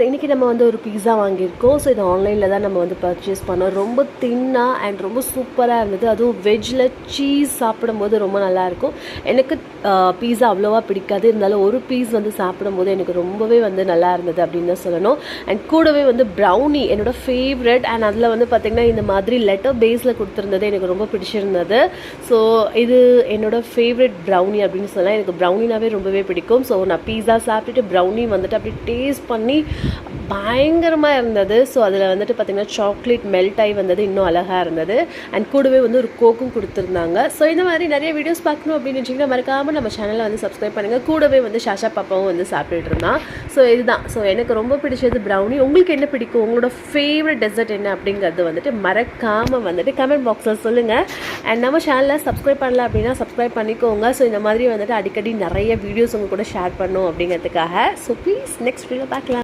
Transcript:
இன்றைக்கி நம்ம வந்து ஒரு பீஸா வாங்கியிருக்கோம். ஸோ இது ஆன்லைனில் தான் நம்ம வந்து பர்ச்சேஸ் பண்ணோம். ரொம்ப தின்னாக அண்ட் ரொம்ப சூப்பராக இருந்தது. அதுவும் வெஜ்ஜில் சீஸ் சாப்பிடும்போது ரொம்ப நல்லாயிருக்கும். எனக்கு பீஸா அவ்வளோவா பிடிக்காது. இருந்தாலும் ஒரு பீஸ் வந்து சாப்பிடும்போது எனக்கு ரொம்பவே வந்து நல்லா இருந்தது அப்படின்னு தான் சொல்லணும். அண்ட் கூடவே வந்து ப்ரௌனி என்னோடய ஃபேவரட். அண்ட் அதில் வந்து பார்த்திங்கன்னா இந்த மாதிரி லெட்டர் பேஸில் கொடுத்துருந்தது எனக்கு ரொம்ப பிடிச்சிருந்தது. ஸோ இது என்னோடய ஃபேவரட் ப்ரௌனி அப்படின்னு சொல்லலாம். எனக்கு ப்ரௌனினாவே ரொம்பவே பிடிக்கும். ஸோ நான் பீஸா சாப்பிட்டுட்டு ப்ரௌனி வந்துட்டு அப்படி டேஸ்ட் பண்ணி பயங்கரமாக இருந்தது. ஸோ அதில் வந்துட்டு பார்த்திங்கன்னா சாக்லேட் மெல்ட் ஆகி வந்தது, இன்னும் அழகாக இருந்தது. அண்ட் கூடவே வந்து ஒரு கோக்கும் கொடுத்துருந்தாங்க. ஸோ இந்த மாதிரி நிறைய வீடியோஸ் பார்க்கணும் அப்படின்னு வச்சிங்கன்னா மறக்காமல் நம்ம சேனலை வந்து சப்ஸ்கிரைப் பண்ணுங்கள். கூடவே வந்து ஷாஷா பாப்பாவும் வந்து சாப்பிட்டுட்டு இருந்தான். ஸோ இதுதான். ஸோ எனக்கு ரொம்ப பிடிச்சது ப்ரௌனி. உங்களுக்கு என்ன பிடிக்கும், உங்களோட ஃபேவரட் டெசர்ட் என்ன அப்படிங்கிறது வந்துட்டு மறக்காமல் வந்துட்டு கமெண்ட் பாக்ஸில் சொல்லுங்கள். அண்ட் நம்ம சேனலை சப்ஸ்கிரைப் பண்ணல அப்படின்னா சப்ஸ்கிரைப் பண்ணிக்கோங்க. ஸோ இந்த மாதிரி வந்துட்டு அடிக்கடி நிறைய வீடியோஸ் உங்கள் கூட ஷேர் பண்ணணும் அப்படிங்கிறதுக்காக. ஸோ ப்ளீஸ் நெக்ஸ்ட் வீடியோ பார்க்கலாம்.